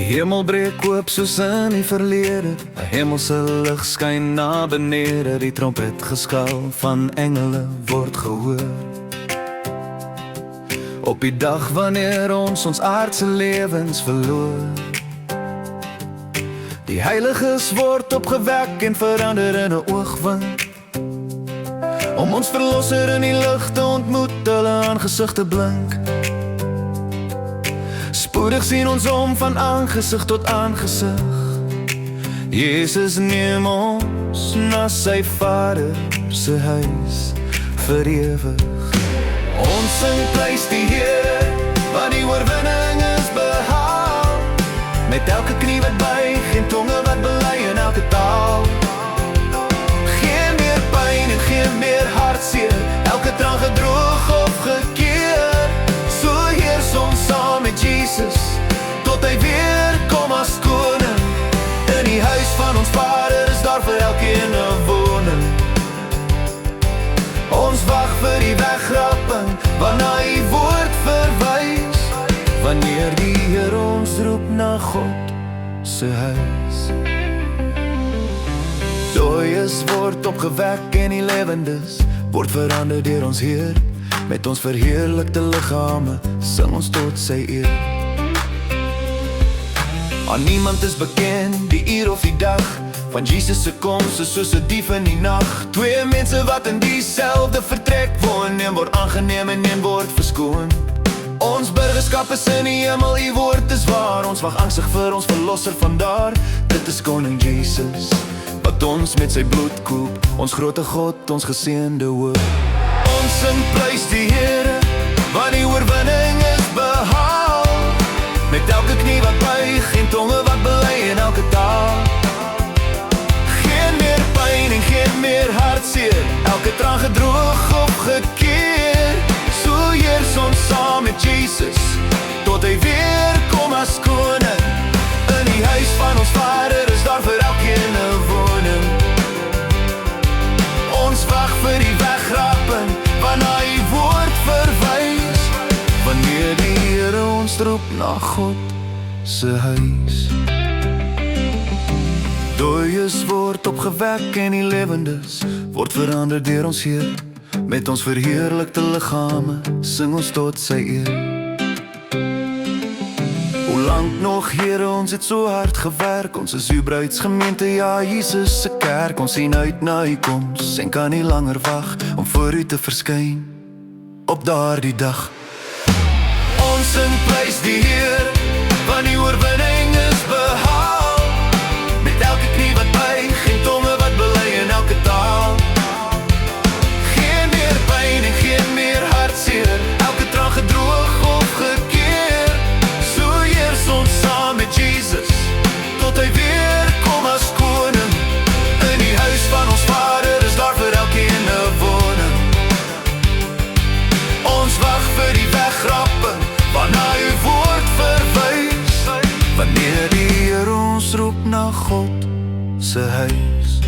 hemel breek oop soos in die verlede, 'n hemelse lig skyn na benede, die trompet geskal van engele word gehoor. Op die dag wanneer ons aardse lewens verloor, die heiliges word opgewek en verander in 'n oogwink, om ons verlosser in die lig te ontmoet, hulle aangesigte blink. Spoedig sien ons om van aangesig tot aangesig, Jesus neem ons na sy Vader se huis vir ewig. Ons sing prys die Here, want die oorwinning is behaal, met elke knie wat buig en tonge wat bely in elke taal. Geen meer pyn en geen meer hartseer, elke traan gedroog of gekeer. So heers ons saam met Jesus, tot hy weer kom as koning. In die huis van ons Vader is daar vir elkeen 'n woning. Ons wag vir die wegrapping, waarna hy woord verwys, wanneer die Heer ons roep na God se huis. Dooies word opgewek en die lewendes word verander deur ons Heer, met ons verheerlikte liggame sing ons tot sy eer. Aan niemand is bekend die uur of die dag van Jesus se koms is soos 'n dief in die nag. Twee mense wat in dieselfde vertrek woon, een word aangeneem en een word verskoon. Ons burgerskap is in die hemel, u woord is waar. Ons wag angstig vir ons verlosser vandaar. Dit is koning Jesus, wat ons met sy bloed koop, ons grote God, ons geseënde hoop. Ons sing prys die Here, want die oorwinning is behaal, met elke knie wat buig en tonge wat bely in elke taal. Geen meer pyn en geen meer hartseer, elke traan gedroog of gekeer. So heers ons saam met Jesus, tot hy weer kom as koning. In die huis van ons Vader is daar vir elkeen 'n woning. Ons wag vir die wegrapping, waarna hy woord verwys, wanneer die Here ons roep na God se huis. Dooies word opgewek en die lewendes word verander deur ons Heer, met ons verheerlikte liggame sing ons tot sy eer. Hoe lank nog, Here, ons het so hard gewerk, ons is uw bruidsgemeente, ja, Jesus se kerk. Ons sien uit na u koms en kan nie langer wag om voor u te verskyn op daardie dag. Ons sing prys die Heer, want die oorwinning is behaal, met elke knie wat buig en tonge wat bely in elke taal. Geen meer pyn en geen meer hartseer, elke traan gedroog of gekeer. So heers ons saam met Jesus, tot hy weer kom as koning. In die huis van ons Vader is daar vir elkeen 'n woning. Ons wag vir die wegrapping, waarna u woord verwys, wanneer die Heer ons roep na God se huis.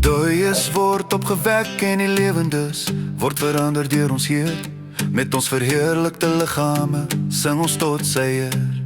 Dooies word opgewek en die lewendes word verander deur ons Heer, met ons verheerlikte liggame sing ons tot sy eer.